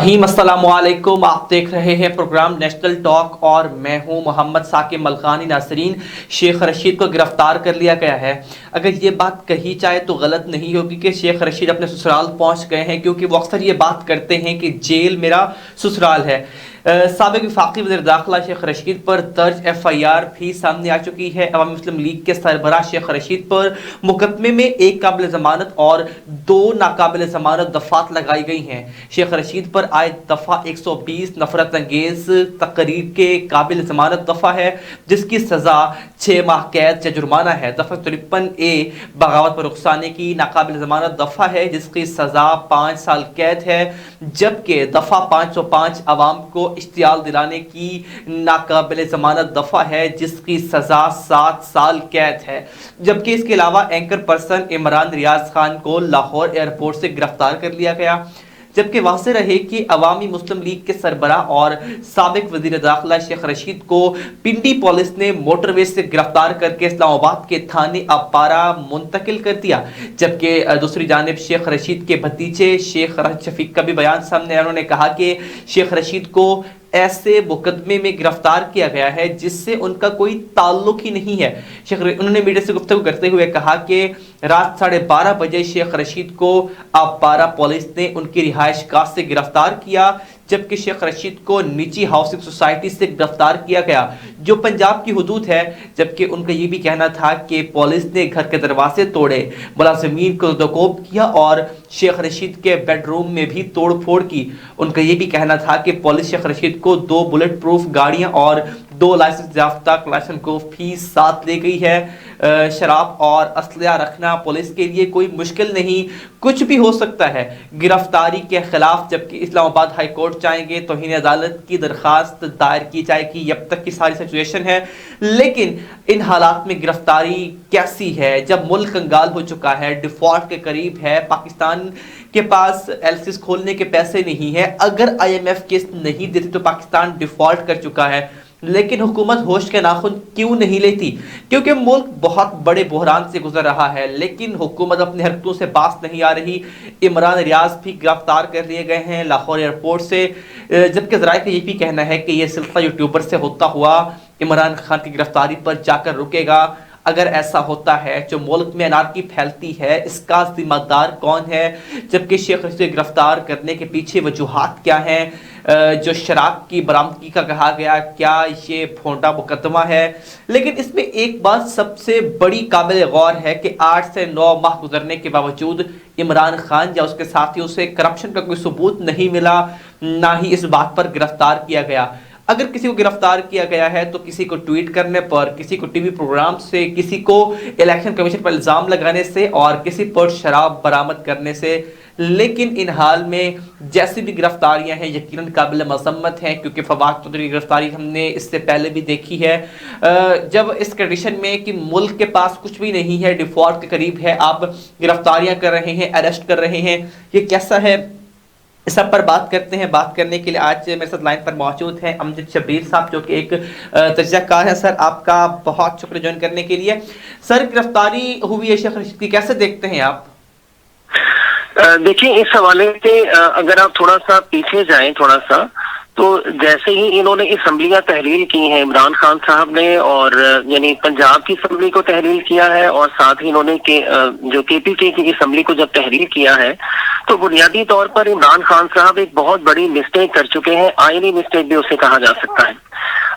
नाहीम अस्सलामुअलैकुम, आप देख रहे हैं प्रोग्राम नेशनल टॉक और मैं हूं मोहम्मद साकिब मलखानी। नासरीन, शेख रशीद को गिरफ्तार कर लिया गया है। अगर ये बात कही जाए तो गलत नहीं होगी कि शेख रशीद अपने ससुराल पहुंच गए हैं, क्योंकि वो अक्सर ये बात करते हैं कि जेल मेरा ससुराल है। साबिक वफाकी वज़ीर दाखिला शेख रशीद पर दर्ज FIR भी सामने आ चुकी है। अवामी मुस्लिम लीग के सरबराह शेख रशीद पर मुकदमे में एक काबिल ज़मानत और 2 नाकाबिल ज़मानत दफ़ात लगाई गई हैं। शेख रशीद पर आए दफ़ा 120 नफरत अंगेज़ तकरीर के काबिल ज़मानत दफ़ा है, जिसकी सज़ा 6 माह कैद या जुर्माना है। दफ़ा 53A बगावत पर रुखसाने की नाकाबिल ज़मानत दफ़ा है, जिसकी सज़ा 5 साल कैद है, जबकि दफ़ा 505 अवाम को इश्तियाल दिलाने की नाकाबिल ज़मानत दफ़ा है, जिसकी सज़ा 7 साल कैद है। जबकि इसके अलावा एंकर पर्सन इमरान रियाज खान को लाहौर एयरपोर्ट से गिरफ्तार कर लिया गया। जबकि वाज़ेह रहे कि अवामी मुस्लिम लीग के सरबराह और साबिक वज़ीर दाखिला शेख रशीद को पिंडी पुलिस ने मोटरवे से गिरफ्तार करके इस्लामाबाद के थाने अपारा मुंतकिल कर दिया। जबकि दूसरी जानिब शेख रशीद के भतीजे शेख राशिद शफीक का भी बयान सामने आया। उन्होंने कहा कि शेख रशीद को ऐसे मुकदमे में गिरफ्तार किया गया है जिससे उनका कोई ताल्लुक ही नहीं है। उन्होंने मीडिया से गुफ्तगू करते हुए कहा कि रात 12:30 बजे शेख रशीद को अपारा पुलिस ने उनकी रिहाइश गाह से गिरफ्तार किया, जबकि शेख रशीद को निजी हाउसिंग सोसाइटी से गिरफ्तार किया गया, जो पंजाब की हुदूद है। जबकि उनका ये भी कहना था कि पुलिस ने घर के दरवाजे तोड़े, मुलाजिमीन को दकोब किया और शेख रशीद के बेडरूम में भी तोड़ फोड़ की। उनका ये भी कहना था कि पुलिस शेख रशीद को 2 बुलेट प्रूफ गाड़ियां और 2 लाइसेंस याफ्ता क्लाशनकोव भी साथ ले गई है। शराब और असलहा रखना पुलिस के लिए कोई मुश्किल नहीं, कुछ भी हो सकता है गिरफ्तारी के खिलाफ। जबकि इस्लामाबाद हाई कोर्ट जाएंगे तो तौहीन अदालत की दरखास्त दायर की जाएगी। अब तक की सारी सिचुएशन है, लेकिन इन हालात में गिरफ्तारी कैसी है जब मुल्क कंगाल हो चुका है, डिफॉल्ट के करीब है, पाकिस्तान के पास LCs खोलने के पैसे नहीं है। अगर IMF किस्त नहीं देती तो पाकिस्तान डिफॉल्ट कर चुका है, लेकिन हुकूमत होश के नाखून क्यों नहीं लेती? क्योंकि मुल्क बहुत बड़े बहरान से गुजर रहा है, लेकिन हुकूमत अपनी हरकतों से बाज नहीं आ रही। इमरान रियाज भी गिरफ्तार कर लिए गए हैं लाहौर एयरपोर्ट से, जबकि ज़राए का ये भी कहना है कि यह सिलसिला यूट्यूबर से होता हुआ इमरान खान की गिरफ्तारी पर जाकर रुकेगा। अगर ऐसा होता है जो मुल्क में अनारकी फैलती है, इसका जिम्मेदार कौन है? जबकि शेख रशीद को गिरफ्तार करने के पीछे वजूहात क्या हैं? जो शराब की बरामदगी का कहा गया, क्या ये भोंडा मुकदमा है? लेकिन इसमें एक बात सबसे बड़ी काबिल गौर है कि 8 से 9 माह गुजरने के बावजूद इमरान खान या उसके साथियों से करप्शन का कोई सबूत नहीं मिला, ना ही इस बात पर गिरफ्तार किया गया। अगर किसी को गिरफ्तार किया गया है तो किसी को ट्वीट करने पर, किसी को टीवी प्रोग्राम से, किसी को इलेक्शन कमीशन पर इल्ज़ाम लगाने से और किसी पर शराब बरामद करने से। लेकिन इन हाल में जैसी भी गिरफ्तारियां हैं यकीनन काबिल मज़म्मत हैं, क्योंकि फवाद चौधरी की गिरफ्तारी हमने इससे पहले भी देखी है। जब इस कंडीशन में कि मुल्क के पास कुछ भी नहीं है, डिफॉल्ट के करीब है, आप गिरफ्तारियां कर रहे हैं, अरेस्ट कर रहे हैं, ये कैसा है? इस सब पर बात करते हैं। बात करने के लिए आज मेरे साथ लाइन पर मौजूद हैं अमजद शब्बीर साहब, जो कि एक तजज़ियाकार है। सर, आपका बहुत शुक्रिया ज्वाइन करने के लिए। सर, गिरफ्तारी हुई है शेख रशीद की, कैसे देखते हैं आप? देखिए, इस हवाले से अगर आप थोड़ा सा पीछे जाएं तो जैसे ही इन्होंने असम्बलियां तहलील की हैं इमरान खान साहब ने, और यानी पंजाब की असम्बली को तहलील किया है और साथ ही इन्होंने जो KPK की असम्बली को जब तहलील किया है, तो बुनियादी तौर पर इमरान खान साहब एक बहुत बड़ी मिस्टेक कर चुके हैं। आईनी मिस्टेक भी उसे कहा जा सकता है।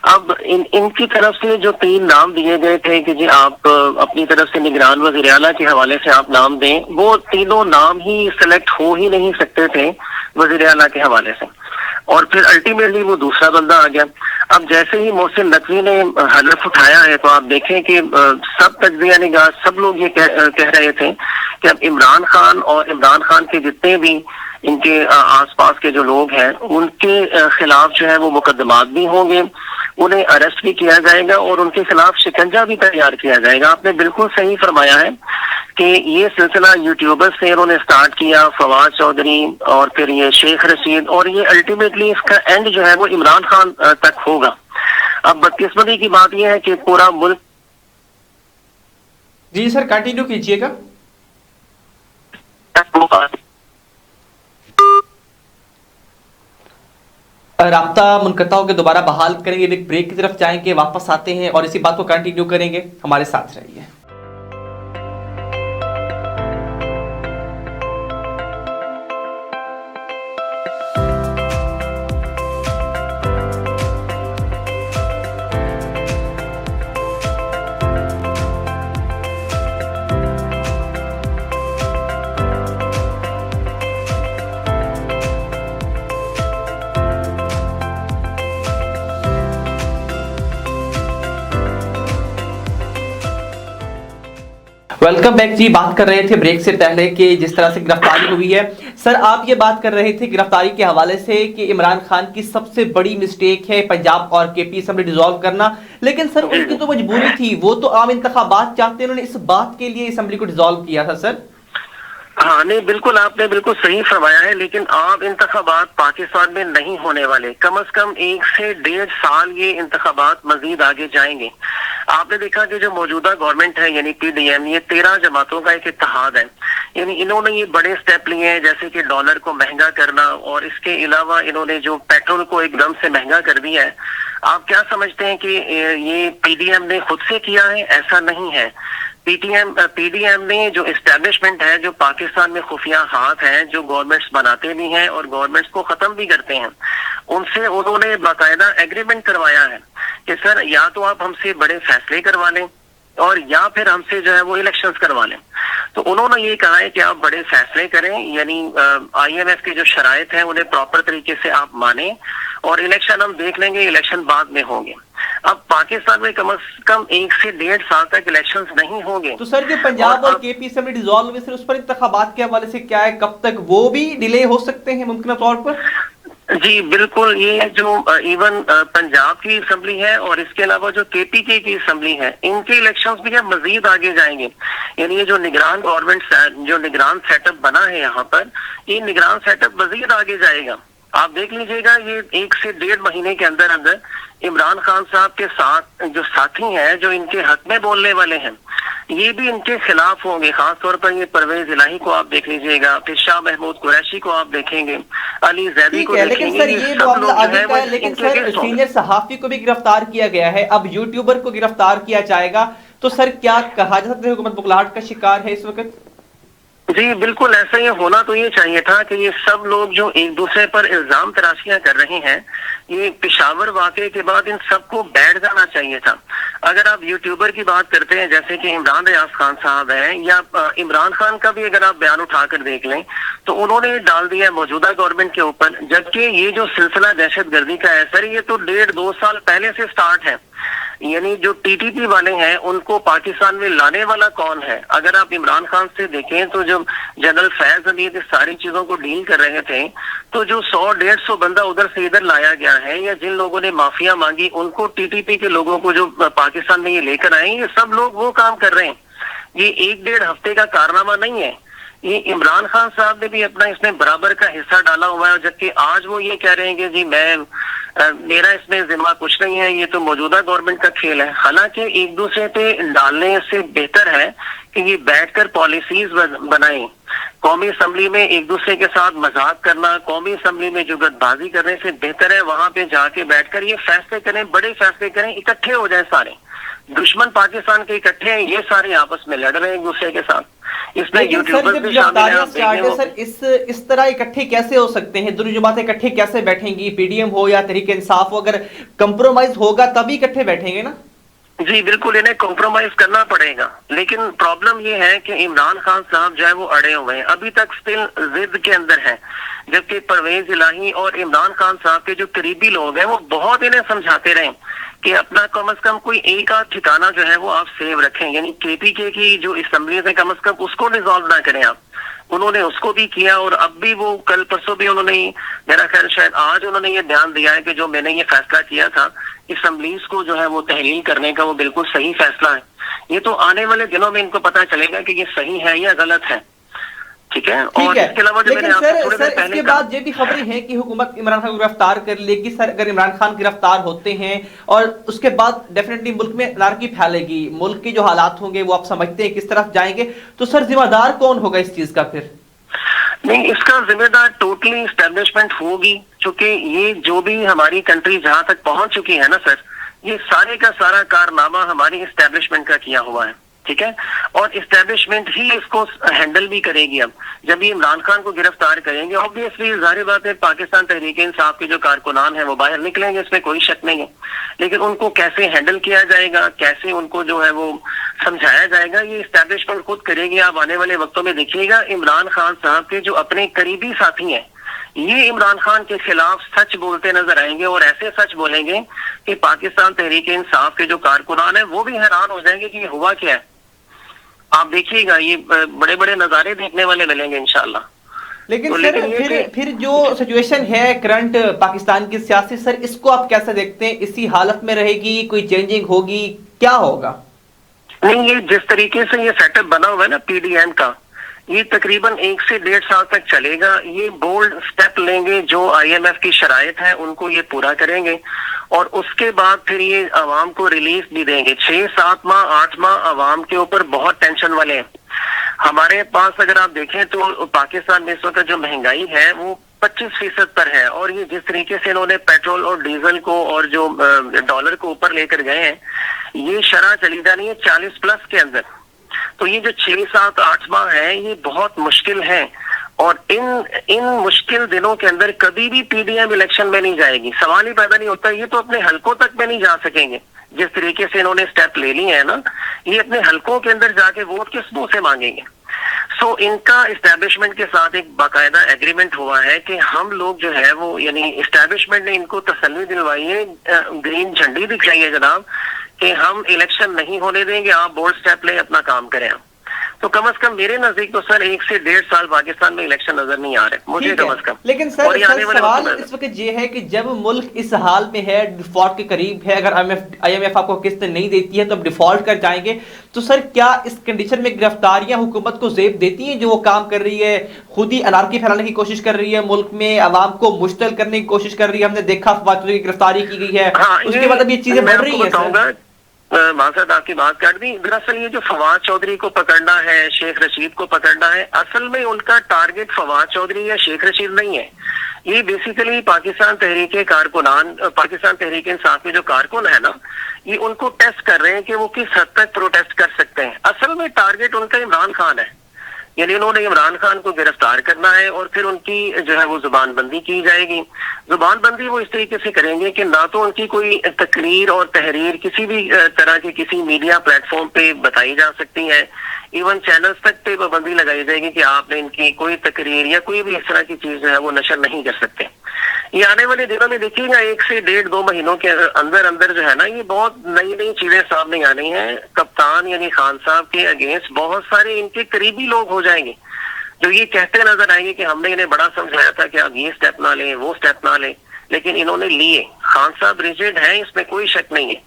अब इनकी तरफ से जो 3 नाम दिए गए थे कि जी आप अपनी तरफ से निगरान वज़ीर आला के हवाले से आप नाम दें, वो तीनों नाम ही सेलेक्ट हो ही नहीं सकते थे वज़ीर आला के हवाले से, और फिर अल्टीमेटली वो दूसरा बंदा आ गया। अब जैसे ही मोहसिन नकवी ने हलफ उठाया है, तो आप देखें कि सब तज्ज़िया निगाह सब लोग ये कह रहे थे कि अब इमरान खान और इमरान खान के जितने भी इनके आसपास के जो लोग हैं, उनके खिलाफ जो है वो मुकदमात भी होंगे, उन्हें अरेस्ट भी किया जाएगा और उनके खिलाफ शिकंजा भी तैयार किया जाएगा। आपने बिल्कुल सही फरमाया है कि ये सिलसिला यूट्यूबर से इन्होंने स्टार्ट किया, फवाद चौधरी और फिर ये शेख रशीद, और ये अल्टीमेटली इसका एंड जो है वो इमरान खान तक होगा। अब बदकिस्मती की बात यह है कि पूरा मुल्क। जी सर, कंटिन्यू कीजिएगा। राब्ता मुनक़ता होकर दोबारा बहाल करेंगे, एक ब्रेक की तरफ जाएंगे, वापस आते हैं और इसी बात को कंटिन्यू करेंगे। हमारे साथ रहिए। वेलकम बैक जी। बात कर रहे थे ब्रेक से पहले कि जिस तरह से गिरफ्तारी हुई है, सर आप ये बात कर रहे थे गिरफ्तारी के हवाले से कि इमरान खान की सबसे बड़ी मिस्टेक है पंजाब और केपी असेंबली डिसॉल्व करना, लेकिन सर उनकी तो मजबूरी थी, वो तो आम इंतखाबात चाहते हैं, उन्होंने इस बात के लिए असेंबली को डिसॉल्व किया था। सर हाँ नहीं, बिल्कुल आपने बिल्कुल सही फरमाया है, लेकिन आम इंतखाबात पाकिस्तान में नहीं होने वाले। कम से कम 1 से 1.5 साल ये इंतखाबात मजीद आगे जाएंगे। आपने देखा कि जो मौजूदा गवर्नमेंट है यानी पीडीएम, ये 13 जमातों का एक इत्तेहाद है। यानी इन्होंने ये बड़े स्टेप लिए हैं, जैसे कि डॉलर को महंगा करना, और इसके अलावा इन्होंने जो पेट्रोल को एकदम से महंगा कर दिया है। आप क्या समझते हैं कि ये पीडीएम ने खुद से किया है? ऐसा नहीं है। पीडीएम ने जो एस्टेब्लिशमेंट है, जो पाकिस्तान में खुफिया हाथ हैं, जो गवर्नमेंट्स बनाते भी हैं और गवर्नमेंट्स को खत्म भी करते हैं, उनसे उन्होंने बाकायदा एग्रीमेंट करवाया है कि सर या तो आप हमसे बड़े फैसले करवा लें और या फिर हमसे जो है वो इलेक्शंस करवा लें। तो उन्होंने ये कहा है कि आप बड़े फैसले करें, यानी आईएमएफ की जो शराइत है उन्हें प्रॉपर तरीके से आप माने, और इलेक्शन हम देख लेंगे, इलेक्शन बाद में होंगे। अब पाकिस्तान में कम से कम 1 से 1.5 साल तक इलेक्शंस नहीं होंगे। तो सर जो पंजाब और केपी असेंबली डिसॉल्व हुए, सर उस पर इंतखाबात के हवाले से क्या है, कब तक वो भी डिले हो सकते हैं मुमकिन तौर पर? जी बिल्कुल, ये जो इवन पंजाब की असेंबली है और इसके अलावा जो केपीके की असेंबली है, इनके इलेक्शंस भी अब मजीद आगे जाएंगे। यानी ये जो निगरान गवर्नमेंट, जो निगरान सेटअप बना है यहाँ पर, ये निगरान सेटअप मजीद आगे जाएगा। आप देख लीजिएगा, ये 1 से 1.5 महीने के अंदर अंदर इमरान खान साहब के साथ जो साथी हैं, जो इनके हक में बोलने वाले हैं, ये भी इनके खिलाफ होंगे। खास तौर पर ये परवेज इलाही को आप देख लीजिएगा, फिर शाह महमूद कुरैशी को आप देखेंगे, अली जैदी को देखेंगे। लेकिन सर ये मामला आगे का है, लेकिन सर सीनियर सहाफी को भी गिरफ्तार किया गया है, अब यूट्यूबर को गिरफ्तार किया जाएगा, तो सर क्या कहा जा सकता है हुकूमत बुखलाहट का शिकार है इस वक्त? जी बिल्कुल, ऐसा ही होना तो ये चाहिए था कि ये सब लोग जो एक दूसरे पर इल्जाम तराशियां कर रहे हैं, ये पेशावर वाकये के बाद इन सबको बैठ जाना चाहिए था। अगर आप यूट्यूबर की बात करते हैं, जैसे कि इमरान रियाज खान साहब हैं, या इमरान खान का भी अगर आप बयान उठाकर देख लें, तो उन्होंने डाल दिया मौजूदा गवर्नमेंट के ऊपर, जबकि ये जो सिलसिला दहशतगर्दी का है सर, ये तो 1.5-2 साल पहले से स्टार्ट है। यानी जो टीटीपी वाले हैं, उनको पाकिस्तान में लाने वाला कौन है? अगर आप इमरान खान से देखें तो जब जनरल फैज हमीद इस सारी चीजों को डील कर रहे थे, तो जो 100-150 बंदा उधर से इधर लाया गया है, या जिन लोगों ने माफिया मांगी, उनको टीटीपी के लोगों को जो पाकिस्तान में ये लेकर आए, ये सब लोग वो काम कर रहे हैं। ये 1-1.5 हफ्ते का कारनामा नहीं है। ये इमरान खान साहब ने भी अपना इसमें बराबर का हिस्सा डाला हुआ है, जबकि आज वो ये कह रहे हैं कि जी मेरा इसमें जिम्मा कुछ नहीं है, ये तो मौजूदा गवर्नमेंट का खेल है। हालांकि एक दूसरे पे डालने से बेहतर है कि ये बैठकर पॉलिसीज बनाएं। कौमी असेंबली में एक दूसरे के साथ मजाक करना, कौमी असेंबली में जुगतबाजी करने से बेहतर है वहां पे जाके बैठकर ये फैसले करें, बड़े फैसले करें, इकट्ठे हो जाए सारे। दुश्मन पाकिस्तान के इकट्ठे हैं, ये सारे आपस में लड़ रहे हैं एक दूसरे के साथ। इसमें यूट्यूबर्स भी शामिल हैं। सर इस तरह इकट्ठे कैसे हो सकते हैं? दोनों जमातें इकट्ठे कैसे बैठेंगी? पीडीएम हो या तहरीक इंसाफ हो, अगर कंप्रोमाइज होगा तभी इकट्ठे बैठेंगे ना? जी बिल्कुल, इन्हें कॉम्प्रोमाइज करना पड़ेगा, लेकिन प्रॉब्लम ये है कि इमरान खान साहब जो है वो अड़े हुए हैं, अभी तक स्टिल जिद के अंदर है। जबकि परवेज इलाही और इमरान खान साहब के जो करीबी लोग हैं, वो बहुत इन्हें समझाते रहे कि अपना कम से कम कोई एक आध ठिकाना जो है वो आप सेव रखें, यानी केपीके की जो असेंबली है कम से कम उसको डिसॉल्व ना करें आप। उन्होंने उसको भी किया, और अब भी वो कल परसों भी उन्होंने, मेरा ख्याल शायद आज उन्होंने ये बयान दिया है कि जो मैंने ये फैसला किया था असेंबलीज को जो है वो तहलील करने का, वो बिल्कुल सही फैसला है। ये तो आने वाले दिनों में इनको पता चलेगा कि ये सही है या गलत है। ठीक है। और इसके अलावा जो मैंने आपको थोड़ी देर पहले इसके बाद ये भी खबरें हैं कि हुकूमत इमरान खान को गिरफ्तार कर लेगी। सर अगर इमरान खान गिरफ्तार होते हैं और उसके बाद डेफिनेटली मुल्क में अनारकी फैलेगी, मुल्क के जो हालात होंगे वो आप समझते हैं किस तरफ जाएंगे, तो सर जिम्मेदार कौन होगा इस चीज का फिर? نہیں، اس کا ذمہ دار ٹوٹلی اسٹیبلشمنٹ ہوگی، چونکہ یہ جو بھی ہماری کنٹری جہاں تک پہنچ چکی ہے نا سر، یہ سارے کا سارا کارنامہ ہماری اسٹیبلشمنٹ کا کیا ہوا ہے، ٹھیک ہے، اور اسٹیبلشمنٹ ہی اس کو ہینڈل بھی کرے گی۔ اب جب یہ عمران خان کو گرفتار کریں گے، obviously ظاہر بات ہے پاکستان تحریک انصاف کے جو کارکنان ہیں وہ باہر نکلیں گے، اس میں کوئی شک نہیں ہے، لیکن ان کو کیسے ہینڈل کیا جائے گا، کیسے ان کو جو ہے وہ سمجھایا جائے گا، یہ اسٹیبلشمنٹ خود کرے گی۔ آپ آنے والے وقتوں میں دیکھیے گا عمران خان صاحب کے جو اپنے قریبی ساتھی ہیں، یہ عمران خان کے خلاف سچ بولتے نظر آئیں گے، اور ایسے سچ بولیں گے کہ پاکستان تحریک انصاف کے جو کارکنان ہیں وہ بھی حیران ہو جائیں گے کہ یہ ہوا کیا ہے۔ آپ دیکھیے گا یہ بڑے بڑے نظارے دیکھنے والے ملیں گے انشاءاللہ۔ لیکن سر پھر جو سچویشن ہے کرنٹ پاکستان کی سیاسی، سر اس کو آپ کیسے دیکھتے ہیں؟ اسی حالت میں رہے گی، کوئی چینجنگ ہوگی، کیا ہوگا؟ نہیں، یہ جس طریقے سے یہ سیٹ اپ بنا ہوا ہے نا پی ڈی ایم کا، یہ تقریباً 1 سے 1.5 سال تک چلے گا۔ یہ بولڈ سٹیپ لیں گے، جو آئی ایم ایف کی شرائط ہیں ان کو یہ پورا کریں گے، اور اس کے بعد پھر یہ عوام کو ریلیف بھی دیں گے۔ 6 7 ماہ 8 ماہ عوام کے اوپر بہت ٹینشن والے ہیں۔ ہمارے پاس اگر آپ دیکھیں تو پاکستان میں اس وقت جو مہنگائی ہے وہ 25% پر ہے، اور یہ جس طریقے سے انہوں نے پیٹرول اور ڈیزل کو اور جو ڈالر کو اوپر لے کر گئے ہیں، یہ شرح چلی جانی ہے 40+ کے اندر۔ تو یہ جو 6 7 8 ماہ ہے یہ بہت مشکل ہے، اور ان مشکل دنوں کے اندر کبھی بھی پی ڈی ایم الیکشن میں نہیں جائے گی۔ سوال ہی پیدا نہیں ہوتا، یہ تو اپنے حلقوں تک میں نہیں جا سکیں گے۔ جس طریقے سے انہوں نے سٹیپ لے لی ہیں نا، یہ اپنے حلقوں کے اندر جا کے ووٹ کس منہ سے مانگیں گے؟ سو ان کا اسٹیبلشمنٹ کے ساتھ ایک باقاعدہ ایگریمنٹ ہوا ہے کہ ہم لوگ جو ہے وہ، یعنی اسٹیبلشمنٹ نے ان کو تسلی دلوائی ہے، گرین جھنڈی دکھائی ہے جناب، کہ ہم الیکشن نہیں ہونے دیں گے، آپ بولڈ سٹیپ لیں، اپنا کام کریں۔ تو کم از کم میرے نزدیک تو سر 1 سے 1.5 سال پاکستان میں الیکشن نظر نہیں آ رہے مجھے کم از کم۔ لیکن سر سوال اس وقت یہ ہے کہ جب ملک اس حال میں ہے، ڈیفالٹ کے قریب ہے، اگر آئی ایم ایف آپ کو قسط نہیں دیتی ہے تو اب ڈیفالٹ کر جائیں گے، تو سر کیا اس کنڈیشن میں گرفتاریاں حکومت کو زیب دیتی ہیں جو وہ کام کر رہی ہے؟ خود ہی انارکی پھیلانے کی کوشش کر رہی ہے، ملک میں عوام کو مشتعل کرنے کی کوشش کر رہی ہے، ہم نے دیکھا فواد چودھری کی گرفتاری کی گئی ہے، اس کے بعد اب یہ چیزیں بڑھ رہی ہیں۔ ماسد آپ کی بات کر دی، دراصل یہ جو فواد چودھری کو پکڑنا ہے، شیخ رشید کو پکڑنا ہے، اصل میں ان کا ٹارگٹ فواد چودھری یا شیخ رشید نہیں ہے، یہ بیسیکلی پاکستان تحریک کارکنان، پاکستان تحریک انصاف کے جو کارکن ہے نا، یہ ان کو ٹیسٹ کر رہے ہیں کہ وہ کس حد تک پروٹیسٹ کر سکتے ہیں۔ اصل میں ٹارگٹ ان کا عمران خان ہے، یعنی انہوں نے عمران خان کو گرفتار کرنا ہے، اور پھر ان کی جو ہے وہ زبان بندی کی جائے گی۔ زبان بندی وہ اس طریقے سے کریں گے کہ نہ تو ان کی کوئی تقریر اور تحریر کسی بھی طرح کی کسی میڈیا پلیٹ فارم پہ بتائی جا سکتی ہے، ایون چینلز تک پہ پابندی لگائی جائے گی کہ آپ نے ان کی کوئی تقریر یا کوئی بھی اس طرح کی چیز جو ہے وہ نشر نہیں کر سکتے۔ یہ آنے والے دنوں میں دیکھیے گا 1 سے 1.5-2 مہینوں کے اندر جو ہے نا، یہ بہت نئی چیزیں سامنے آنی ہیں۔ کپتان یعنی خان صاحب کے اگینسٹ بہت سارے ان کے قریبی لوگ ہو جائیں گے جو یہ کہتے نظر آئیں گے کہ ہم نے انہیں بڑا سمجھایا تھا کہ آپ یہ سٹیپ نہ لیں، وہ سٹیپ نہ لیں، لیکن انہوں نے لیے۔ خان صاحب ریجڈ ہیں، اس میں کوئی شک نہیں ہے،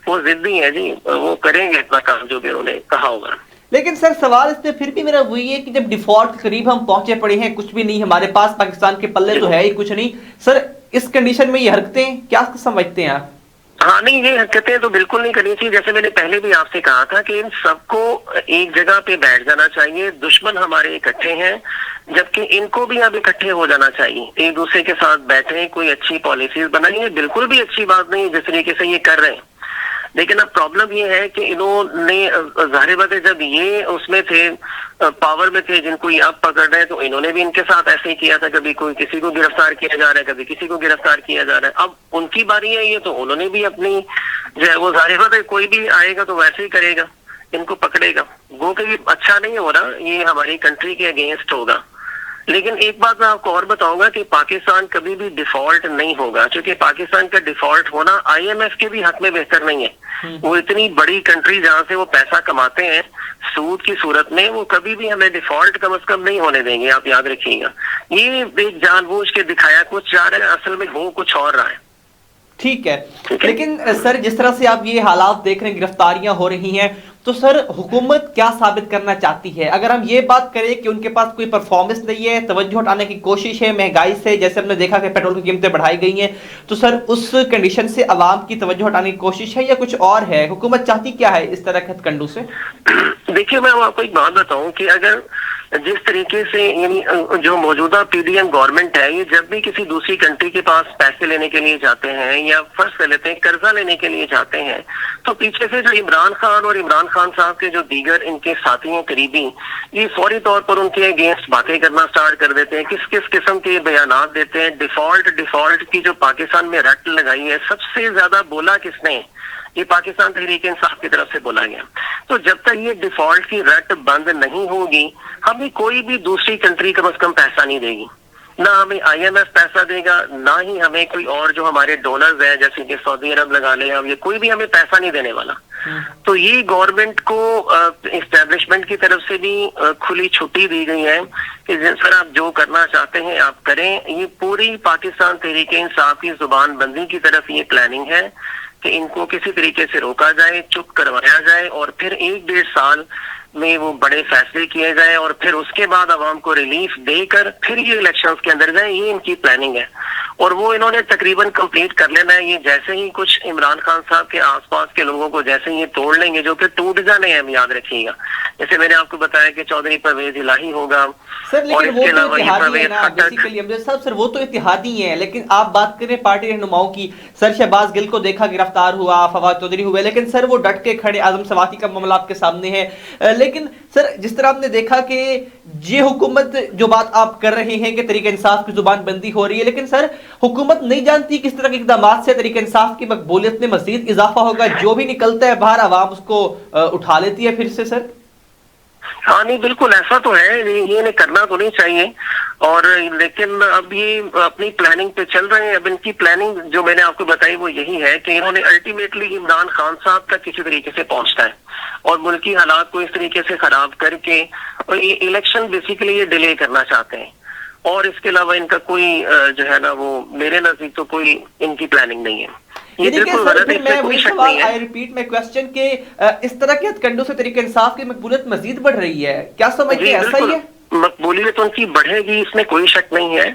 وہ ضدی ہیں جی، وہ کریں گے اپنا کام جو بھی انہوں نے کہا ہوگا۔ لیکن سر سوال اس میں پھر بھی میرا وہی ہے کہ جب ڈیفالٹ کے قریب ہم پہنچے پڑے ہیں، کچھ بھی نہیں ہمارے پاس، پاکستان کے پلے تو ہے ہی کچھ نہیں، سر اس کنڈیشن میں یہ حرکتیں کیا سمجھتے ہیں آپ؟ ہاں نہیں، یہ حرکتیں تو بالکل نہیں کرنی چاہیے۔ جیسے میں نے پہلے بھی آپ سے کہا تھا کہ ان سب کو ایک جگہ پہ بیٹھ جانا چاہیے۔ دشمن ہمارے اکٹھے ہیں، جبکہ ان کو بھی اب اکٹھے ہو جانا چاہیے، ایک دوسرے کے ساتھ بیٹھیں، کوئی اچھی پالیسیز بنائیں۔ یہ بالکل بھی اچھی بات نہیں جس طریقے سے یہ کر رہے ہیں، لیکن اب پرابلم یہ ہے کہ انہوں نے ظاہر بات ہے جب یہ اس میں تھے، پاور میں تھے، جن کو یہ اب پکڑ رہے ہیں، تو انہوں نے بھی ان کے ساتھ ایسے ہی کیا تھا، کبھی کوئی کسی کو گرفتار کیا جا رہا ہے، کبھی کسی کو گرفتار کیا جا رہا ہے۔ اب ان کی باری ہے یہ، تو انہوں نے بھی اپنی جو ہے وہ ظاہر بات ہے کوئی بھی آئے گا تو ویسے ہی کرے گا، ان کو پکڑے گا، وہ کہ یہ اچھا نہیں ہو رہا، یہ ہماری کنٹری کے اگینسٹ ہوگا۔ لیکن ایک بات میں آپ کو اور بتاؤں گا کہ پاکستان کبھی بھی ڈیفالٹ نہیں ہوگا، کیونکہ پاکستان کا ڈیفالٹ ہونا آئی ایم ایف کے بھی حق میں بہتر نہیں ہے۔ وہ اتنی بڑی کنٹری جہاں سے وہ پیسہ کماتے ہیں سود کی صورت میں، وہ کبھی بھی ہمیں ڈیفالٹ کم از کم نہیں ہونے دیں گے، آپ یاد رکھیے گا۔ یہ ایک جان بوجھ کے دکھایا کچھ جا رہا ہے، اصل میں وہ کچھ اور رہا ہے۔ ٹھیک ہے، لیکن سر جس طرح سے آپ یہ حالات دیکھ رہے ہیں، گرفتاریاں ہو رہی ہیں، تو سر حکومت کیا ثابت کرنا چاہتی ہے؟ اگر ہم یہ بات کریں کہ ان کے پاس کوئی پرفارمنس نہیں ہے، توجہ ہٹانے کی کوشش ہے مہنگائی سے، جیسے ہم نے دیکھا کہ پیٹرول کی قیمتیں بڑھائی گئی ہیں، تو سر اس کنڈیشن سے عوام کی توجہ ہٹانے کی کوشش ہے یا کچھ اور ہے؟ حکومت چاہتی کیا ہے اس طرح کے ہتھ کنڈوں سے؟ دیکھیے میں آپ کو ایک بات بتاؤں کہ اگر جس طریقے سے یعنی جو موجودہ پی ڈی ایم گورنمنٹ ہے، یہ جب بھی کسی دوسری کنٹری کے پاس پیسے لینے کے لیے جاتے ہیں یا فرض کر لیتے ہیں قرضہ لینے کے لیے جاتے ہیں، تو پیچھے سے جو عمران خان اور عمران خان صاحب کے جو دیگر ان کے ساتھی ہیں قریبی، یہ فوری طور پر ان کے اگینسٹ باتیں کرنا سٹارٹ کر دیتے ہیں، کس کس قسم کے بیانات دیتے ہیں۔ ڈیفالٹ کی جو پاکستان میں رٹ لگائی ہے، سب سے زیادہ بولا کس نے؟ یہ پاکستان تحریک انصاف کی طرف سے بولا گیا۔ تو جب تک یہ ڈیفالٹ کی رٹ بند نہیں ہوگی، ہمیں کوئی بھی دوسری کنٹری کم از کم پیسہ نہیں دے گی، نہ ہمیں آئی ایم ایف پیسہ دے گا، نہ ہی ہمیں کوئی اور جو ہمارے ڈونرز ہیں جیسے کہ سعودی عرب لگا لیں، اب یہ کوئی بھی ہمیں پیسہ نہیں دینے والا۔ تو یہ گورنمنٹ کو اسٹیبلشمنٹ کی طرف سے بھی کھلی چھٹی دی گئی ہے کہ سر آپ جو کرنا چاہتے ہیں آپ کریں۔ یہ پوری پاکستان تحریک انصاف کی زبان بندی کی طرف یہ پلاننگ ہے کہ ان کو کسی طریقے سے روکا جائے، چپ کروایا جائے، اور پھر 1-1.5 سال میں وہ بڑے فیصلے کیے جائیں، اور پھر اس کے بعد عوام کو ریلیف دے کر پھر یہ الیکشنز کے اندر جائیں۔ یہ ان کی پلاننگ ہے، اور وہ انہوں نے تقریباً کمپلیٹ کر لینا ہے۔ یہ جیسے ہی کچھ عمران خان صاحب کے آس پاس کے لوگوں کو جیسے ہی یہ توڑ لیں گے، جو کہ ٹوٹ جانے ہیں، ہم یاد رکھیے گا، جیسے میں نے آپ کو بتایا کہ چودھری پرویز الہی ہوگا، سر اور لیکن اس وہ کے تو علاوہ یہ اتحادی ہے پرویز نا خٹک۔ بیسیکلی امجد صاحب، سر وہ تو اتحادی ہیں، لیکن آپ بات کریں پارٹی رہنماؤں کی، سر شہباز گل کو دیکھا گرفتار ہوا، فواد چودھری ہوئے، لیکن سر وہ ڈٹ کے کھڑے، اعظم سواتی کا معاملہ آپ کے سامنے ہے۔ لیکن سر جس طرح ہم نے دیکھا کہ یہ حکومت جو بات آپ کر رہے ہیں کہ طریق انصاف کی زبان بندی ہو رہی ہے، لیکن سر حکومت نہیں جانتی کس طرح کے اقدامات سے طریق انصاف کی مقبولیت میں مزید اضافہ ہوگا، جو بھی نکلتا ہے باہر عوام اس کو اٹھا لیتی ہے پھر سے سر؟ ہاں نہیں بالکل ایسا تو ہے، یہ انہیں کرنا تو نہیں چاہیے، اور لیکن اب یہ اپنی پلاننگ پہ چل رہے ہیں۔ اب ان کی پلاننگ جو میں نے آپ کو بتائی وہ یہی ہے کہ انہوں نے الٹیمیٹلی عمران خان صاحب تک کسی طریقے سے پہنچنا ہے، اور ملکی حالات کو اس طریقے سے خراب کر کے اور یہ الیکشن بیسیکلی یہ ڈیلے کرنا چاہتے ہیں، اور اس کے علاوہ ان کا کوئی جو ہے نا وہ میرے نزدیک تو کوئی ان کی پلاننگ نہیں ہے۔ یہ بالکل غلط ہے، اس میں کوئی شک نہیں ہے۔ I repeat my question کہ اس طرح کے ہتھ کنڈوں سے طریق انصاف کی مقبولیت مزید بڑھ رہی ہے، کیا سمجھتے ہیں ایسا ہی ہے؟ مقبولیت ان کی بڑھے گی، اس میں کوئی شک نہیں ہے،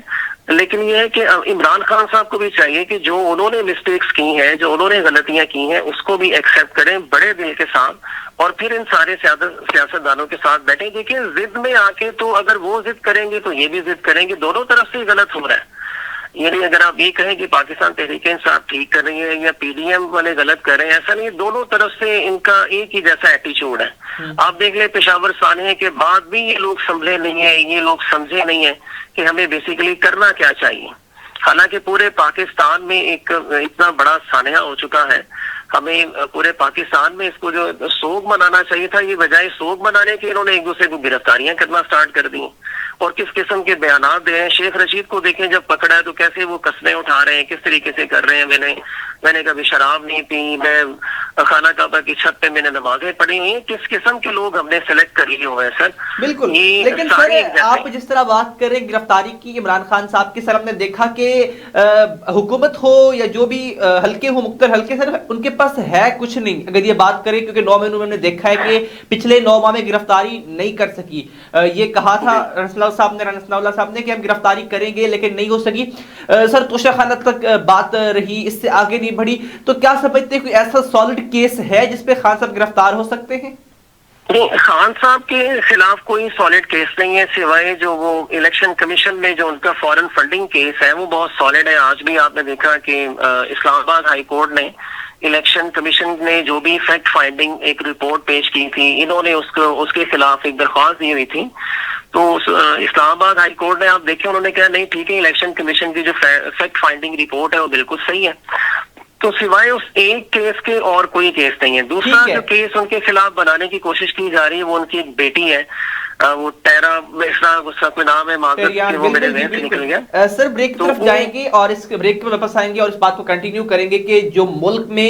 لیکن یہ ہے کہ عمران خان صاحب کو بھی چاہیے کہ جو انہوں نے مسٹیکس کی ہیں، جو انہوں نے غلطیاں کی ہیں، اس کو بھی ایکسیپٹ کریں بڑے دل کے ساتھ، اور پھر ان سارے سیاستدانوں کے ساتھ بیٹھیں۔ دیکھیں ضد میں آ کے تو اگر وہ ضد کریں گے تو یہ بھی ضد کریں گے، دونوں طرف سے غلط ہو رہا ہے۔ یعنی اگر آپ یہ کہیں کہ پاکستان تحریک انصاف ٹھیک کر رہی ہے یا پی ڈی ایم والے غلط کر رہے ہیں، ایسا نہیں، دونوں طرف سے ان کا ایک ہی جیسا ایٹیچیوڈ ہے۔ آپ دیکھ لیں پشاور سانحے کے بعد بھی یہ لوگ سنبھلے نہیں ہیں، یہ لوگ سمجھے نہیں ہیں کہ ہمیں بیسیکلی کرنا کیا چاہیے، حالانکہ پورے پاکستان میں ایک اتنا بڑا سانحہ ہو چکا ہے۔ ہمیں پورے پاکستان میں اس کو جو سوگ منانا چاہیے تھا، یہ بجائے سوگ منانے کے انہوں نے ایک دوسرے کو گرفتاریاں کرنا سٹارٹ کر دی، اور کس قسم کے بیانات دے رہے ہیں۔ شیخ رشید کو دیکھیں جب پکڑا ہے تو کیسے وہ قسمیں اٹھا رہے ہیں، کس طریقے سے کر رہے ہیں، میں نے کبھی شراب نہیں پی، میں خانہ کعبہ کی چھت پہ میں نے نمازیں پڑھی ہیں۔ کس قسم کے لوگ ہم نے سلیکٹ کر لیے ہوئے ہیں سر؟ بالکل، لیکن سر آپ جس طرح بات کریں گرفتاری کی عمران خان صاحب کی، سر ہم نے دیکھا کہ حکومت ہو یا جو بھی حلقے ہو، مختلف حلقے، سر ان کے پاس ہے کچھ نہیں اگر یہ بات کریں، کیونکہ 9 مہینوں میں ہم نے دیکھا ہے کہ پچھلے 9 ماہ میں گرفتاری نہیں کر سکی۔ یہ کہا تھا رانا ثناء اللہ صاحب نے کہ ہم گرفتاری کریں گے، لیکن نہیں ہو سکی۔ سر توشہ خانہ تک بات رہی، اس سے آگے نہیں بڑھی، تو کیا سمجھتے ہیں کوئی ایسا سالڈ کیس ہے جس پہ خان صاحب گرفتار ہو سکتے ہیں؟ خان صاحب کے خلاف کوئی سالڈ کیس نہیں ہے، سوائے جو وہ الیکشن کمیشن میں جو ان کا فورن فنڈنگ کیس ہے وہ بہت سالڈ ہے۔ آج بھی آپ نے دیکھا کہ اسلام آباد ہائی کورٹ نے الیکشن کمیشن نے جو بھی فیکٹ فائنڈنگ ایک رپورٹ پیش کی تھی، انہوں نے اس کے خلاف ایک درخواست دی ہوئی تھی، تو اسلام آباد ہائی کورٹ نے آپ دیکھیں انہوں نے کہا نہیں ٹھیک ہے، الیکشن کمیشن کی جو فیکٹ فائنڈنگ رپورٹ ہے وہ بالکل صحیح ہے۔ تو سوائے اس ایک کیس کے اور کوئی کیس نہیں ہے۔ دوسرا جو کیس ان کے خلاف بنانے کی کوشش کی جا رہی ہے وہ ان کی ایک بیٹی ہے، وہ ٹیرا مصرا، اس کا کوئی نام ہے، معذرت وہ میرے ذہن سے نکل گیا۔ سر بریک کی طرف جائیں گے اور اس بریک پہ واپس آئیں گے اور اس بات کو کنٹینیو کریں گے کہ جو ملک میں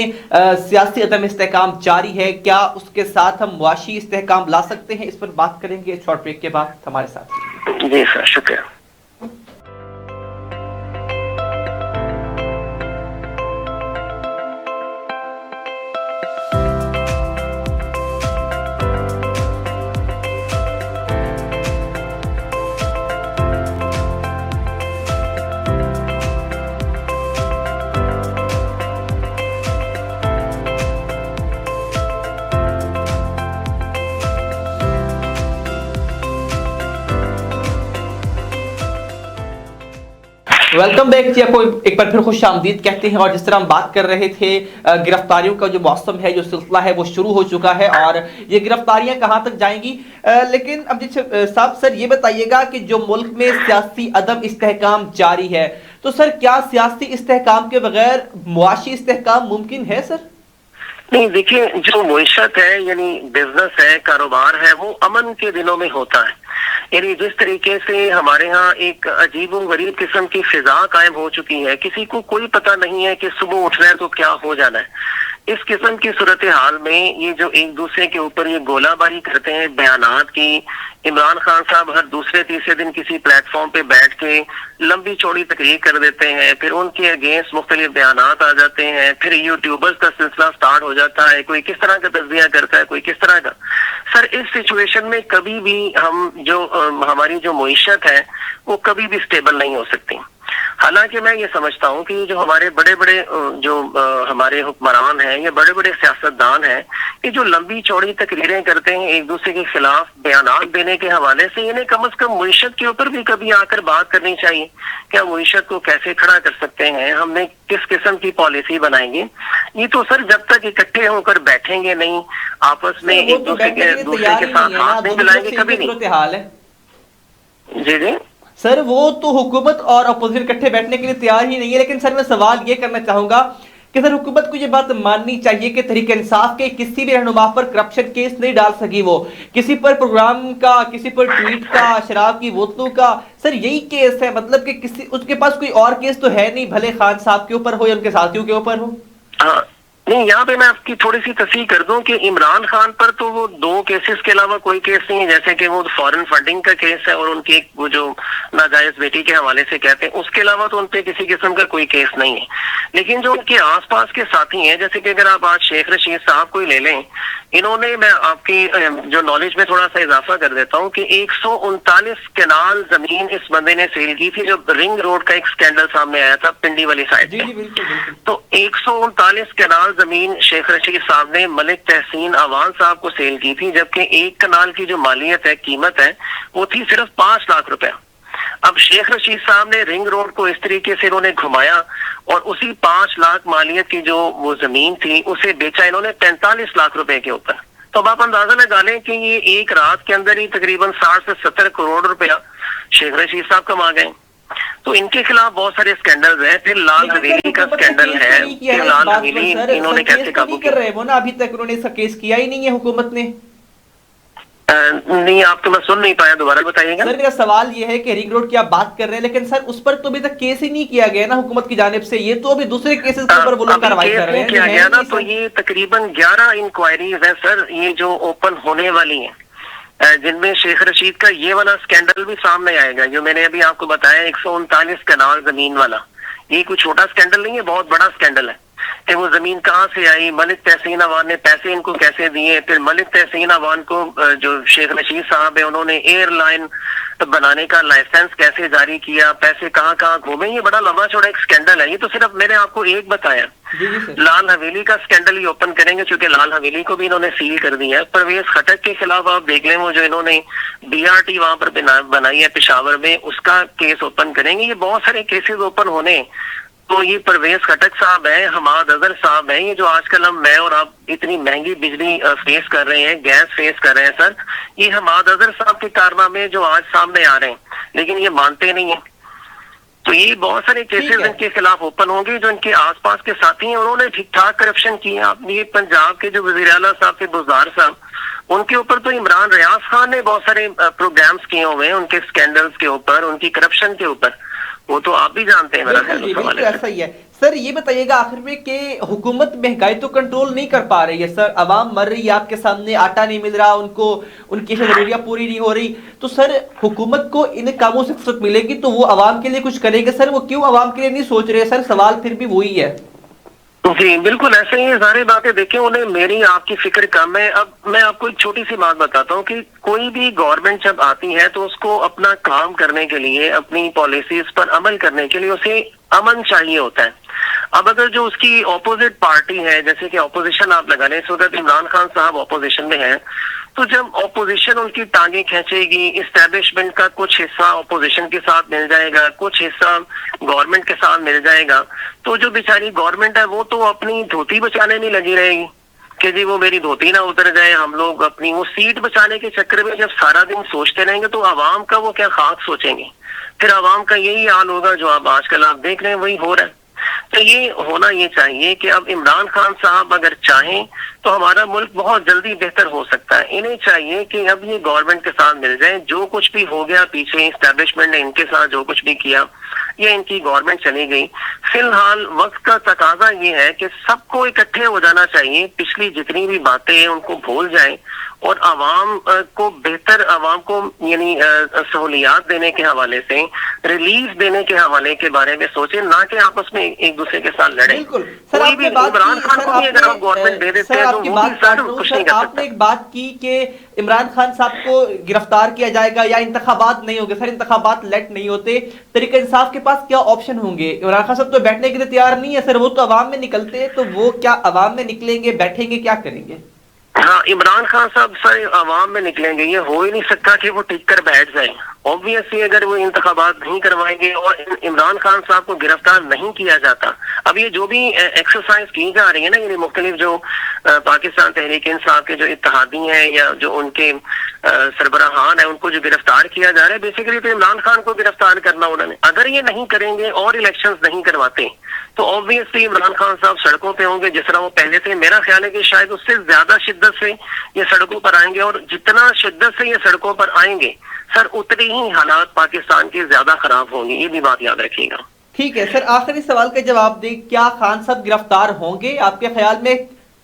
سیاسی عدم استحکام جاری ہے، کیا اس کے ساتھ ہم معاشی استحکام لا سکتے ہیں، اس پر بات کریں گے شارٹ بریک کے بعد۔ ہمارے ساتھ جی سر، شکریہ۔ वेलकम बैक जी, आपको एक बार फिर खुश आमदीद कहते हैं। और जिस तरह हम बात कर रहे थे, गिरफ्तारियों का जो मौसम है, जो सिलसिला है, वो शुरू हो चुका है और ये गिरफ्तारियां कहां तक जाएंगी। लेकिन अब साहब सर ये बताइएगा कि जो मुल्क में सियासी अदम इस्तेहकाम जारी है, तो सर क्या सियासी इस्तेहकाम के बगैर मुआशी इस्तेहकाम मुमकिन है सर? नहीं, देखिए, जो मुईशत है यानी बिजनेस है, कारोबार है, वो अमन के दिनों में होता है। यानी जिस तरीके से हमारे यहाँ एक अजीब व गरीब किस्म की फिजा कायम हो चुकी है, किसी को कोई पता नहीं है कि सुबह उठना है तो क्या हो जाना है। इस किस्म की सूरत हाल में ये जो एक दूसरे के ऊपर ये गोलाबारी करते हैं बयानात की, इमरान खान साहब हर दूसरे तीसरे दिन किसी प्लेटफॉर्म पे बैठ के लंबी चौड़ी तकरीर कर देते हैं, फिर उनके अगेंस्ट मुख्तलिफ बयानात आ जाते हैं, फिर यूट्यूबर्स का सिलसिला स्टार्ट हो जाता है, कोई किस तरह का तज्जिया करता है, कोई किस तरह का। सर, इस सिचुएशन में कभी भी हम जो हमारी जो मुईशत है वो कभी भी स्टेबल नहीं हो सकती। हालांकि मैं ये समझता हूँ कि जो हमारे बड़े बड़े जो हमारे हुक्मरान हैं या बड़े बड़े सियासतदान हैं, ये जो लंबी चौड़ी तकरीरें करते हैं एक दूसरे के खिलाफ बयानात देने के हवाले से, इन्हें कम से कम मुईशत के ऊपर भी कभी आकर बात करनी चाहिए। क्या मुईशत को कैसे खड़ा कर सकते हैं, हमने किस किस्म की पॉलिसी बनाएंगे। ये तो सर जब तक इकट्ठे होकर बैठेंगे नहीं, आपस में एक दूसरे के साथ हाथ नहीं मिलाएंगे, कभी नहीं। जी जी सर, वो तो हुकूमत और अपोजिशन इकट्ठे बैठने के लिए तैयार ही नहीं है। लेकिन सर मैं सवाल ये करना चाहूंगा कि सर हुकूमत को ये बात माननी चाहिए कि तहरीक इंसाफ के किसी भी रहनुमा पर करप्शन केस नहीं डाल सकी, वो किसी पर प्रोग्राम का, किसी पर ट्वीट का, शराब की बोतलों का, सर यही केस है। मतलब कि किसी उसके पास कोई और केस तो है नहीं, भले खान साहब के ऊपर हो या उनके साथियों के ऊपर हो। हाँ, नहीं, यहाँ पे मैं आपकी थोड़ी सी तस्वीर कर दूं कि इमरान खान पर तो वो 2 केसेस के अलावा कोई केस नहीं है। जैसे कि वो फॉरेन फंडिंग का केस है और उनकी वो जो नाजायज बेटी के हवाले से कहते हैं, उसके अलावा तो उनपे किसी किस्म का कोई केस नहीं है। लेकिन जो उनके आसपास के साथी हैं, जैसे कि अगर आप आज शेख रशीद साहब को ही ले लें, इन्होंने, मैं आपकी जो नॉलेज में थोड़ा सा इजाफा कर देता हूँ कि 139 कनाल जमीन इस बंदे ने सेल की थी जब रिंग रोड का एक स्कैंडल सामने आया था पिंडी वाली साइड पे। तो 139 कनाल जमीन शेख रशीद साहब ने मलिक तहसीन अवान साहब को सेल की थी, जबकि एक कनाल की जो मालियत है, कीमत है, वो थी सिर्फ 5 लाख रुपया। अब शेख रशीद साहब ने रिंग रोड को इस तरीके से इन्होंने घुमाया और उसी 5 लाख मालियत की जो वो जमीन थी उसे बेचा इन्होंने 45 लाख रुपए के ऊपर। तो अब आप अंदाजा लगा लें कि ये एक रात के अंदर ही तकरीबन 60 से 70 करोड़ रुपया शेख रशीद साहब कमा गए। तो इनके खिलाफ बहुत सारे स्कैंडल्स हैं। फिर लाल हवेली का स्कैंडल है, फिर लाल हवेली इन्होंने कैसे काबू कर रहे हो ना, अभी तक उन्होंने इसका केस किया ही नहीं है हुकूमत ने। नहीं, आप तो मैं सुन नहीं पाया, दोबारा बताइएगा। सर मेरा सवाल ये है कि रिंग रोड की आप बात कर रहे हैं, लेकिन सर उस पर तो अभी तक केस ही नहीं किया गया ना हुकूमत की जानिब से। ये तो अभी दूसरे केसेस के ऊपर वो लोग कार्रवाई कर रहे हैं। किया गया ना, तो ये तकरीबन 11 इंक्वायरीज है सर, ये जो ओपन होने वाली हैं, जिनमें शेख रशीद का ये वाला स्कैंडल भी सामने आएगा जो मैंने अभी आपको बताया, 139 कनाल जमीन वाला। ये कोई छोटा स्कैंडल नहीं है, बहुत बड़ा स्कैंडल है कि वो जमीन कहाँ से आई, मलिक तहसीन अवान ने पैसे इनको कैसे दिए, फिर मलिक तहसीन अवान को जो शेख रशीद साहब है उन्होंने एयरलाइन बनाने का लाइसेंस कैसे जारी किया, पैसे कहाँ कहाँ घूमे। ये बड़ा लंबा चौड़ा एक स्कैंडल है। ये तो सिर्फ मैंने आपको एक बताया। लाल हवेली का स्कैंडल ही ओपन करेंगे, क्योंकि लाल हवेली को भी इन्होंने सील कर दिया है। परवेज खटक के खिलाफ आप देख लें, वो जो इन्होंने BRT वहां पर बनाई है पेशावर में, उसका केस ओपन करेंगे। ये बहुत सारे केसेस ओपन होने। तो ये परवेज खटक साहब है, हमाद अजहर साहब है, ये जो आजकल मैं और आप इतनी महंगी बिजली फेस कर रहे हैं, गैस फेस कर रहे हैं सर, ये हमाद अजहर साहब के कारनामे जो आज सामने आ रहे हैं, लेकिन ये मानते नहीं है। तो ये बहुत सारे केसेस इनके खिलाफ ओपन होंगे। जो इनके आसपास के साथी हैं उन्होंने ठीक ठाक करप्शन किया। आपने ये पंजाब के जो वजीर आला साहब थे बुज़दार साहब, उनके ऊपर तो इमरान रियाज खान ने बहुत सारे प्रोग्राम्स किए हुए हैं उनके स्कैंडल्स के ऊपर, उनकी करप्शन के ऊपर। वो तो आप भी जानते हैं। मेरा ख्याल ऐसा ही है। सर ये बताइएगा आखिर में कि हुकूमत महंगाई तो कंट्रोल नहीं कर पा रही है सर, अवाम मर रही है, आपके सामने आटा नहीं मिल रहा, उनको उनकी जरूरियात पूरी नहीं हो रही। तो सर हुकूमत को इन कामों से फुर्सत मिलेगी तो वो अवाम के लिए कुछ करेंगे। सर वो क्यों अवाम के लिए नहीं सोच रहे? सर सवाल फिर भी वही है। जी बिल्कुल ऐसे ही सारी बातें देखें, उन्हें मेरी आपकी फिक्र कम है। अब मैं आपको एक छोटी सी बात बताता हूँ कि कोई भी गवर्नमेंट जब आती है तो उसको अपना काम करने के लिए, अपनी पॉलिसीज पर अमल करने के लिए उसे अमन चाहिए होता है। अब अगर जो उसकी ऑपोजिट पार्टी है, जैसे कि ऑपोजिशन आप लगा लें, इस वक्त इमरान खान साहब ऑपोजिशन में हैं, تو جب اپوزیشن ان کی ٹانگیں کھینچے گی، اسٹیبلشمنٹ کا کچھ حصہ اپوزیشن کے ساتھ مل جائے گا، کچھ حصہ گورنمنٹ کے ساتھ مل جائے گا، تو جو بیچاری گورنمنٹ ہے وہ تو اپنی دھوتی بچانے میں لگی رہے گی کہ جی وہ میری دھوتی نہ اتر جائے. ہم لوگ اپنی وہ سیٹ بچانے کے چکر میں جب سارا دن سوچتے رہیں گے تو عوام کا وہ کیا خاک سوچیں گے. پھر عوام کا یہی حال ہوگا جو اب آج کل آپ دیکھ رہے ہیں وہی ہو رہا ہے. تو یہ ہونا یہ چاہیے کہ اب عمران خان صاحب اگر چاہیں تو ہمارا ملک بہت جلدی بہتر ہو سکتا ہے. انہیں چاہیے کہ اب یہ گورنمنٹ کے ساتھ مل جائیں. جو کچھ بھی ہو گیا پیچھے اسٹیبلشمنٹ نے ان کے ساتھ جو کچھ بھی کیا، یہ ان کی گورنمنٹ چلی گئی. فی الحال وقت کا تقاضا یہ ہے کہ سب کو اکٹھے ہو جانا چاہیے، پچھلی جتنی بھی باتیں ہیں ان کو بھول جائیں اور عوام کو بہتر، عوام کو یعنی سہولیات دینے کے حوالے سے، ریلیف دینے کے حوالے کے بارے میں سوچیں، نہ کہ آپس میں ایک دوسرے کے ساتھ لڑیں. بالکل سر، کوئی آپ بھی نے بات عمران کی، خان کو بھی اگر آپ گورنمنٹ دے دیتے ہیں تو وہ بھی سر کچھ نہیں کر آپ نے سکتا. ایک بات کی کہ عمران خان صاحب کو گرفتار کیا جائے گا یا انتخابات نہیں ہوگے. سر انتخابات لیٹ نہیں ہوتے، تحریک انصاف کے پاس کیا آپشن ہوں گے؟ عمران خان صاحب تو بیٹھنے کے لیے تیار نہیں ہے سر، وہ تو عوام میں نکلتے ہیں، تو وہ کیا عوام میں نکلیں گے، بیٹھیں گے، کیا کریں گے؟ ہاں، عمران خان صاحب سر عوام میں نکلیں گے، یہ ہو ہی نہیں سکتا کہ وہ ٹک کر بیٹھ جائیں. اوبویسلی اگر وہ انتخابات نہیں کروائیں گے اور عمران خان صاحب کو گرفتار نہیں کیا جاتا، اب یہ جو بھی ایکسرسائز کی جا رہی ہے نا، یعنی مختلف جو پاکستان تحریک انصاف کے جو اتحادی ہیں یا جو ان کے سربراہان ہیں ان کو جو گرفتار کیا جا رہا ہے، بیسیکلی تو عمران خان کو گرفتار کرنا انہوں نے. اگر یہ نہیں کریں گے اور الیکشنز نہیں کرواتے تو اوبویسلی عمران خان صاحب سڑکوں پہ ہوں گے جس طرح وہ پہلے تھے. میرا خیال ہے کہ شاید اس سے زیادہ شدت سے یہ سڑکوں پر آئیں گے، اور جتنا شدت سے یہ سڑکوں پر آئیں گے سر اتنی ہی حالات پاکستان کے زیادہ خراب ہوں گے. یہ بھی بات یاد رکھیے گا. ٹھیک ہے سر، آخری سوال کا جواب دیں، کیا خان صاحب گرفتار ہوں گے آپ کے خیال میں؟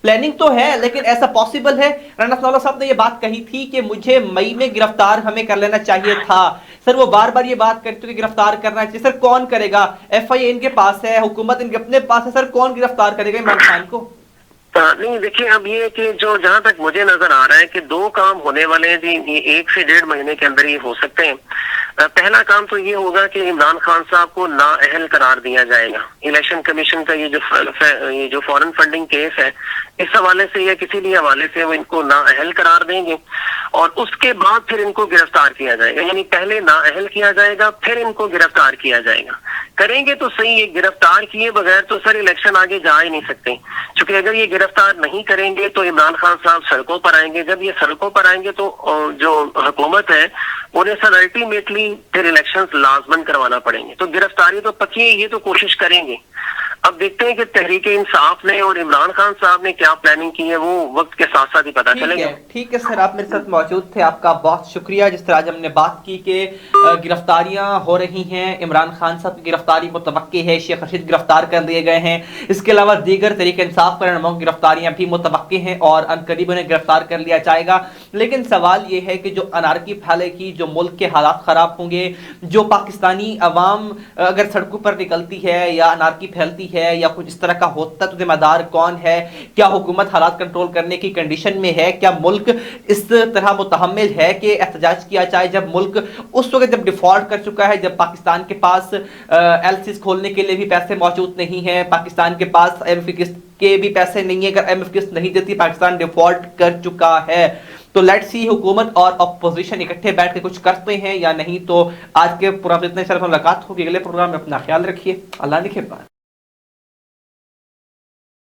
پلاننگ تو ہے لیکن ایسا پاسبل ہے؟ رانا ثناء صاحب نے یہ بات کہی تھی کہ مجھے مئی میں گرفتار ہمیں کر لینا چاہیے تھا. سر وہ بار بار یہ بات کرتے کہ گرفتار کرنا چاہیے. سر کون کرے گا؟ ایف آئی اے ان کے پاس ہے، حکومت ان کے اپنے پاس ہے، سر کون گرفتار کرے گا عمران خان کو؟ نہیں دیکھیں، اب یہ کہ جو جہاں تک مجھے نظر آ رہا ہے کہ دو کام ہونے والے ہیں جی، یہ 1 سے 1.5 مہینے کے اندر یہ ہو سکتے ہیں. پہلا کام تو یہ ہوگا کہ عمران خان صاحب کو نااہل قرار دیا جائے گا. الیکشن کمیشن کا یہ جو فورن فنڈنگ کیس ہے، اس حوالے سے یا کسی بھی حوالے سے وہ ان کو نااہل قرار دیں گے اور اس کے بعد پھر ان کو گرفتار کیا جائے گا. یعنی پہلے نااہل کیا جائے گا پھر ان کو گرفتار کیا جائے گا. کریں گے تو صحیح، یہ گرفتار کیے بغیر تو سر الیکشن آگے جا ہی نہیں سکتے. چونکہ اگر یہ گرفتار نہیں کریں گے تو عمران خان صاحب سڑکوں پر آئیں گے. جب یہ سڑکوں پر آئیں گے تو جو حکومت ہے انہیں سر الٹیمیٹلی پھر الیکشنز لازمن کروانا پڑیں گے. تو گرفتاری تو پکی ہے، یہ تو کوشش کریں گے. اب دیکھتے ہیں کہ تحریک انصاف نے اور عمران خان صاحب نے کیا پلاننگ کی ہے، وہ وقت کے ساتھ ساتھ ہی پتہ چلے گا. ٹھیک ہے سر، آپ میرے ساتھ موجود تھے، آپ کا بہت شکریہ. جس طرح آج ہم نے بات کی کہ گرفتاریاں ہو رہی ہیں، عمران خان صاحب کی گرفتاری متوقع ہے، شیخ رشید گرفتار کر لیے گئے ہیں، اس کے علاوہ دیگر تحریک انصاف پر رہنماؤں کی گرفتاریاں بھی متوقع ہیں اور عنقریب انہیں گرفتار کر لیا جائے گا. لیکن سوال یہ ہے کہ جو انارکی پھیلے گی، جو ملک کے حالات خراب ہوں گے، جو پاکستانی عوام اگر سڑکوں پر نکلتی ہے یا انارکی پھیلتی ہے یا کچھ اس طرح کا ہوتا ہے تو ذمہ دار کون ہے؟ کیا حکومت حالات کنٹرول کرنے کی کنڈیشن میں ہے؟ کیا ملک اس طرح متحمل ہے کہ احتجاج کیا جائے جب ملک اس وقت جب ڈیفالٹ کر چکا ہے، جب پاکستان کے پاس ایل سیز کھولنے کے لیے بھی پیسے موجود نہیں ہیں، پاکستان کے پاس ایم ایف قسط کے بھی پیسے نہیں ہیں، اگر ایم ایف قسط نہیں دیتی پاکستان ڈیفالٹ کر چکا ہے. تو لیٹ سی حکومت اور اپوزیشن اکٹھے بیٹھ کے کچھ کرتے ہیں یا نہیں. تو آج کے پروگرام اتنے شرف ملاقات ہوگی، اگلے پروگرام میں اپنا خیال رکھیے. اللہ نے